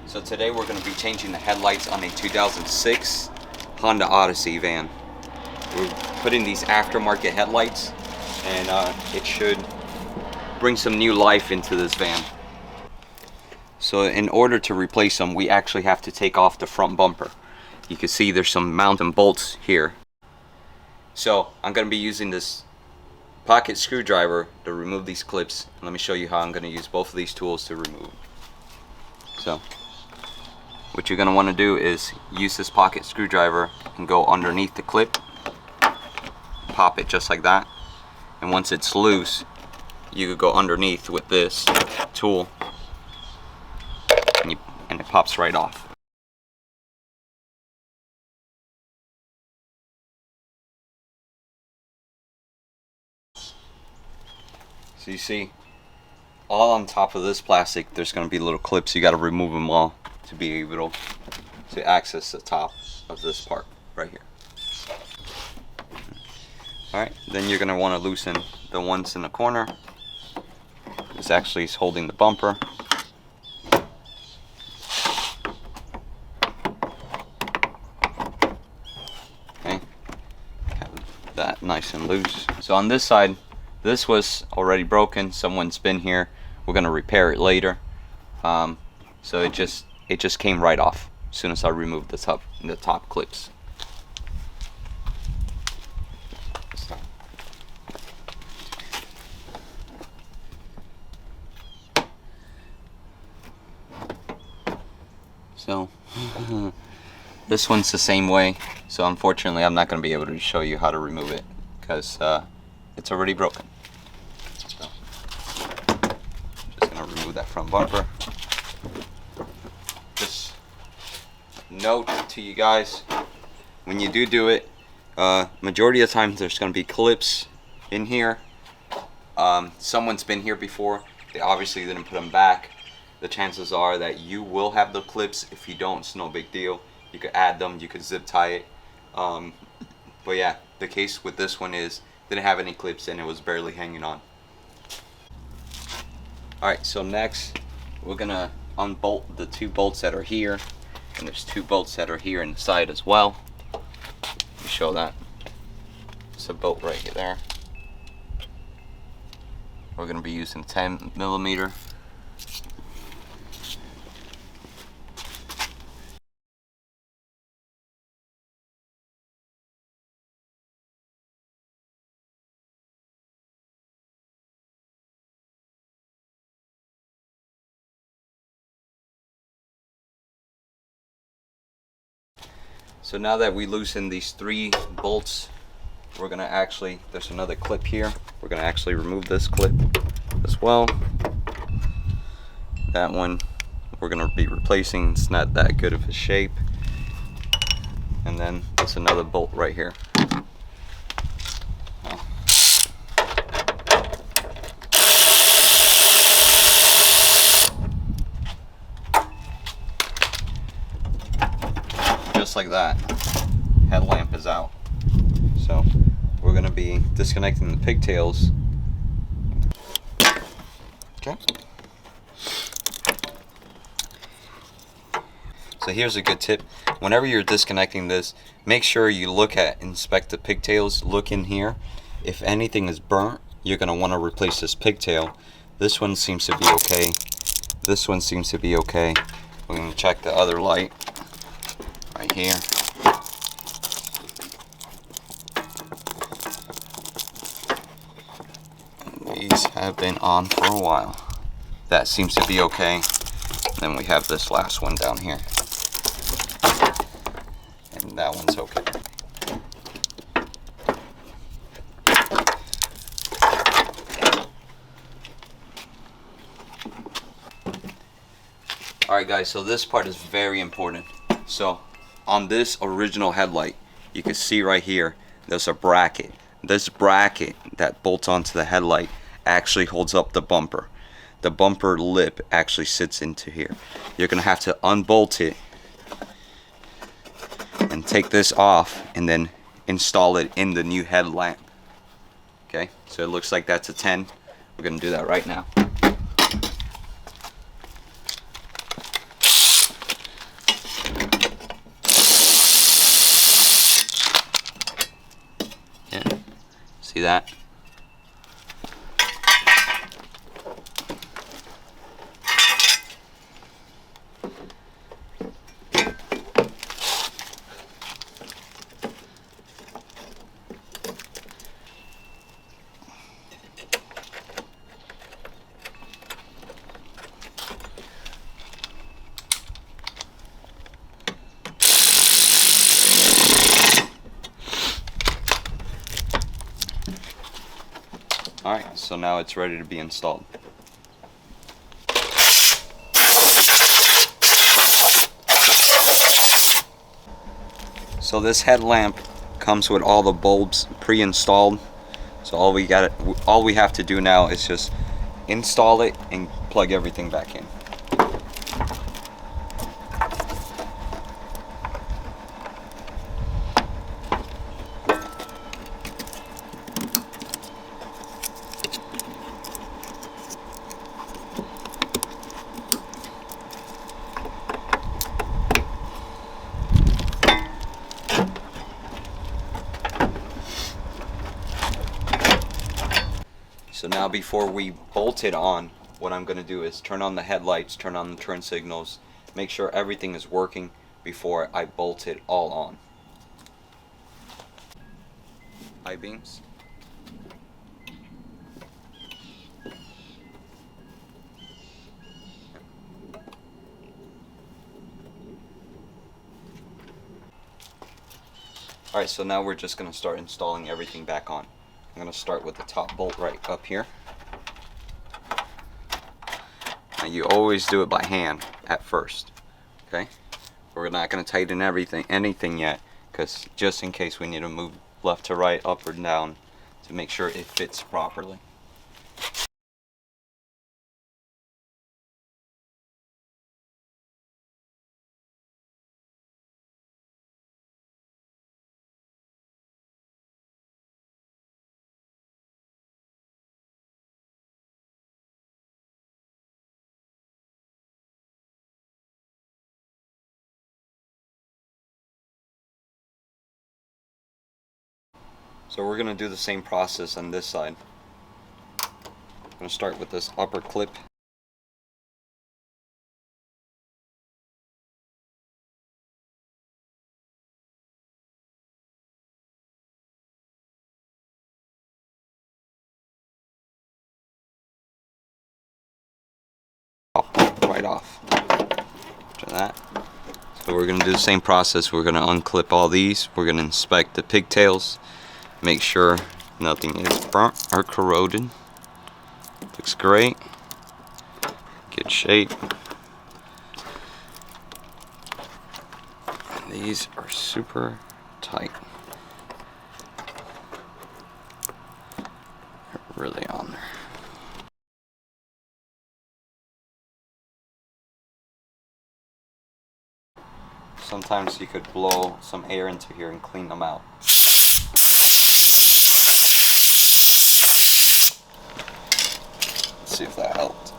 So today we're going to be changing the headlights on a 2006 Honda Odyssey van. We're putting these aftermarket headlights, and it should bring some new life into this van. So in order to replace them, we actually have to take off the front bumper. You can see there's some mounting bolts here. So I'm going to be using this pocket screwdriver to remove these clips. Let me show you how I'm going to use both of these tools to remove. So what you're going to want to do is use this pocket screwdriver and go underneath the clip, pop it just like that, and once it's loose you could go underneath with this tool and it pops right off. So you see, all on top of this plastic there's going to be little clips. You got to remove them all to be able to access the top of this part right here. Alright, then you're going to want to loosen the ones in the corner. This actually is holding the bumper. Okay, have that nice and loose. So on this side, this was already broken. Someone's been here. We're going to repair it later. So it just came right off as soon as I removed the top clips. So this one's the same way. So unfortunately I'm not going to be able to show you how to remove it because it's already broken. So just going to remove that front bumper. Just note to you guys, when you do it, majority of the time there's going to be clips in here. Someone's been here before. They obviously didn't put them back. The chances are that you will have the clips. If you don't, it's no big deal. You could add them, you could zip tie it. But yeah, the case with this one is didn't have any clips and it was barely hanging on. Alright, so next we're gonna unbolt the two bolts that are here, and there's two bolts that are here in the side as well. Let me show that. It's a bolt right there. We're gonna be using 10mm. So now that we loosen these three bolts, we're gonna actually, there's another clip here. We're gonna actually remove this clip as well. That one we're gonna be replacing. It's not that good of a shape. And then there's another bolt right here. Just like that, headlamp is out. So we're going to be disconnecting the pigtails. Okay. So here's a good tip. Whenever you're disconnecting this, make sure you inspect the pigtails. Look in here. If anything is burnt, you're going to want to replace this pigtail. This one seems to be okay. This one seems to be okay. We're going to check the other light right here. These have been on for a while. That seems to be okay. Then we have this last one down here, and that one's okay. Alright guys, so this part is very important. So on this original headlight, you can see right here there's a bracket. This bracket that bolts onto the headlight actually holds up the bumper. The bumper lip actually sits into here. You're gonna have to unbolt it and take this off and then install it in the new headlamp. Okay, so it looks like that's a 10. We're gonna do that right now. See that? Alright, so now it's ready to be installed. So this headlamp comes with all the bulbs pre-installed. So all we have to do now is just install it and plug everything back in. So now before we bolt it on, what I'm going to do is turn on the headlights, turn on the turn signals, make sure everything is working before I bolt it all on. High beams. Alright, so now we're just going to start installing everything back on. I'm going to start with the top bolt right up here. Now you always do it by hand at first, okay? We're not going to tighten anything yet, because just in case we need to move left to right, up or down to make sure it fits properly. So we're going to do the same process on this side. I'm going to start with this upper clip. Right off. After that. So we're going to do the same process. We're going to unclip all these. We're going to inspect the pigtails. Make sure nothing is burnt or corroded. Looks great. Good shape. And these are super tight. They're really on there. Sometimes you could blow some air into here and clean them out. Let's see if that helped.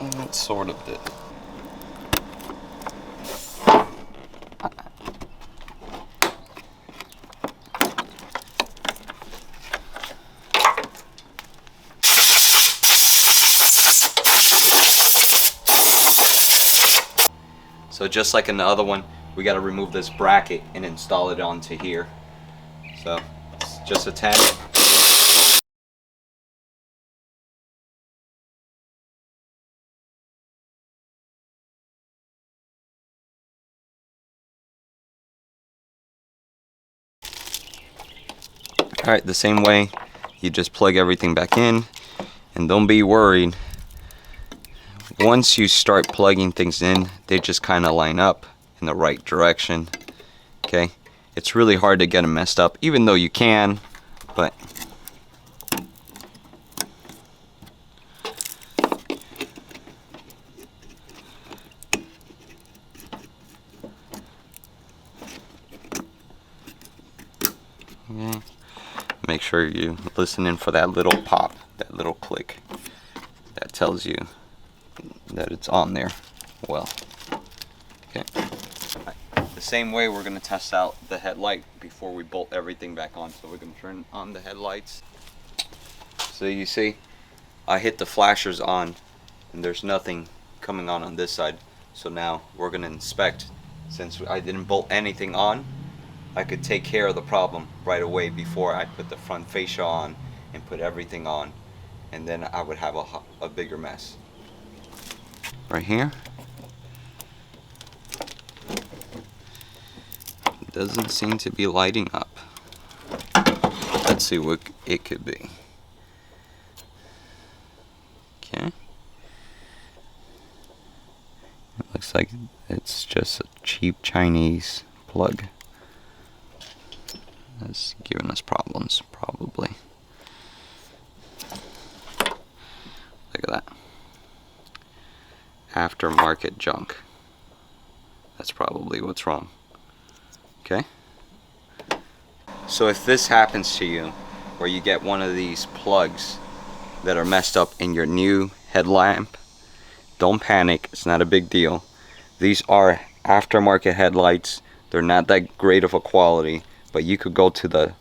And it sort of did. So just like in the other one, we got to remove this bracket and install it onto here. So it's just a 10. Alright, the same way, you just plug everything back in, and don't be worried. Once you start plugging things in, they just kind of line up in the right direction. Okay, it's really hard to get them messed up, even though you can, but okay. Make sure you listen in for that little pop, that little click that tells you that it's on there well. Okay. same way, we're gonna test out the headlight before we bolt everything back on. So we're gonna turn on the headlights. So you see, I hit the flashers on and there's nothing coming on this side. So now we're gonna inspect. Since I didn't bolt anything on, I could take care of the problem right away before I put the front fascia on and put everything on, and then I would have a bigger mess. Right here, it doesn't seem to be lighting up. Let's see what it could be. Okay. It looks like it's just a cheap Chinese plug that's giving us problems, probably. Look at that. Aftermarket junk. That's probably what's wrong. Okay? So if this happens to you, where you get one of these plugs that are messed up in your new headlamp, don't panic, it's not a big deal. These are aftermarket headlights. They're not that great of a quality, but you could go to the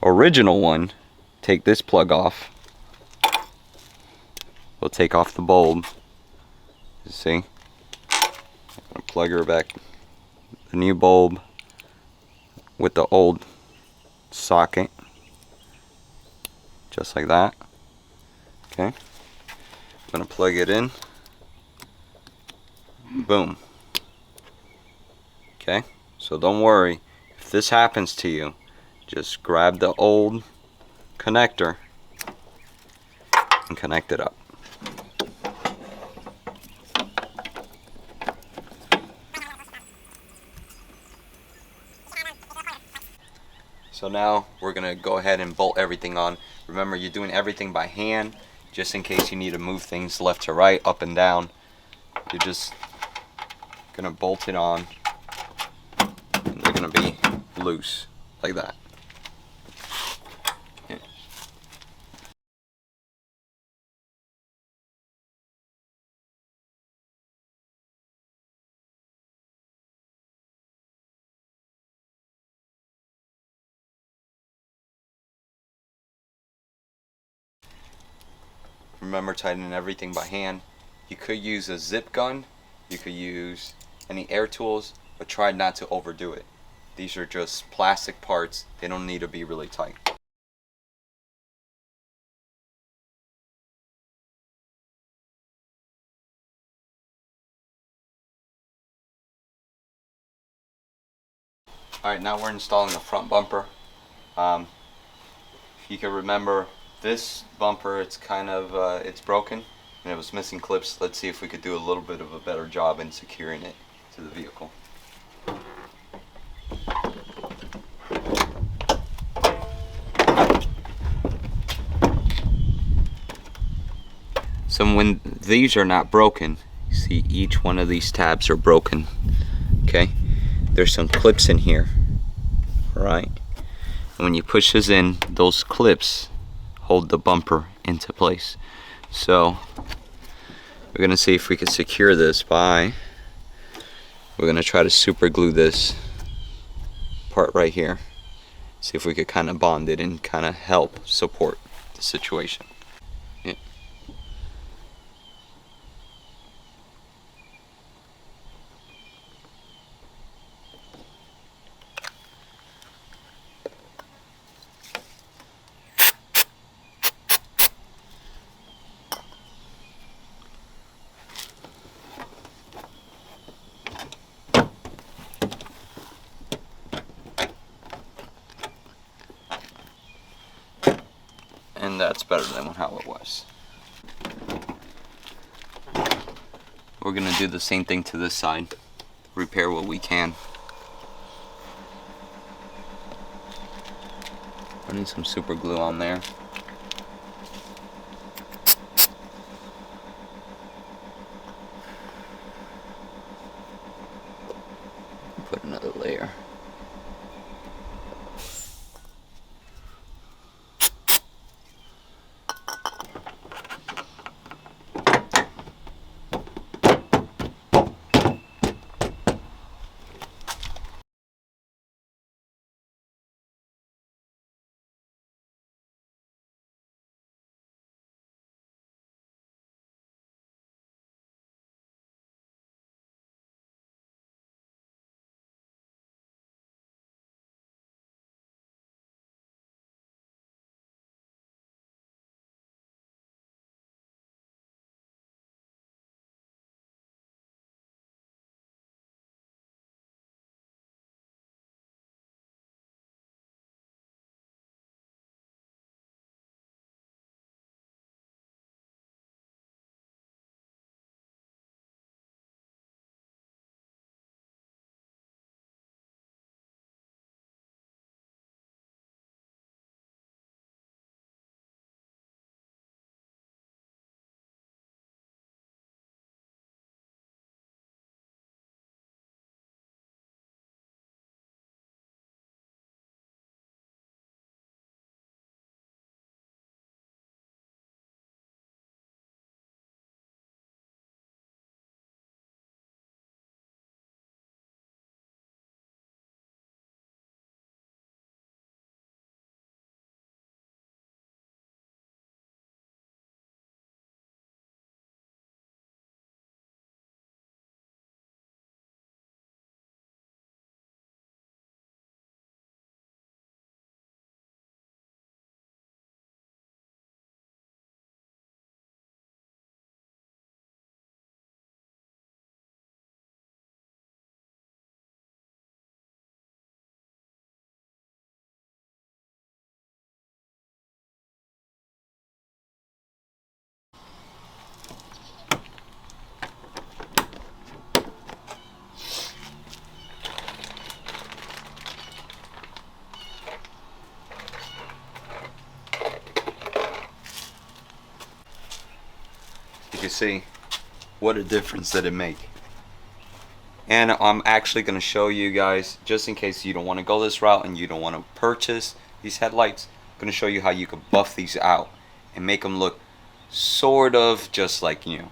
original one, take this plug off. We'll take off the bulb. You see? I'm gonna plug her back, the new bulb with the old socket, just like that. Okay, I'm gonna plug it in. Boom. Okay, so don't worry, if this happens to you, just grab the old connector and connect it up. So now we're gonna go ahead and bolt everything on. Remember, you're doing everything by hand, just in case you need to move things left to right, up and down. You're just gonna bolt it on, and they're gonna be loose, like that. Yeah. Remember, tightening everything by hand. You could use a zip gun, you could use any air tools, but try not to overdo it. These are just plastic parts, they don't need to be really tight. Alright, now we're installing the front bumper. If you can remember, this bumper, it's kind of, it's broken and it was missing clips. Let's see if we could do a little bit of a better job in securing it to the vehicle. So when these are not broken, you see each one of these tabs are broken. Okay, there's some clips in here, right? And when you push this in, those clips hold the bumper into place. So we're gonna see if we can secure this by, we're gonna try to super glue this part right here. See if we could kind of bond it and kind of help support the situation. Yeah. And that's better than how it was. We're gonna do the same thing to this side. Repair what we can. Putting some super glue on there. Put another layer. can see what a difference that it make. And I'm actually going to show you guys, just in case you don't want to go this route and you don't want to purchase these headlights, I'm going to show you how you can buff these out and make them look sort of just like new.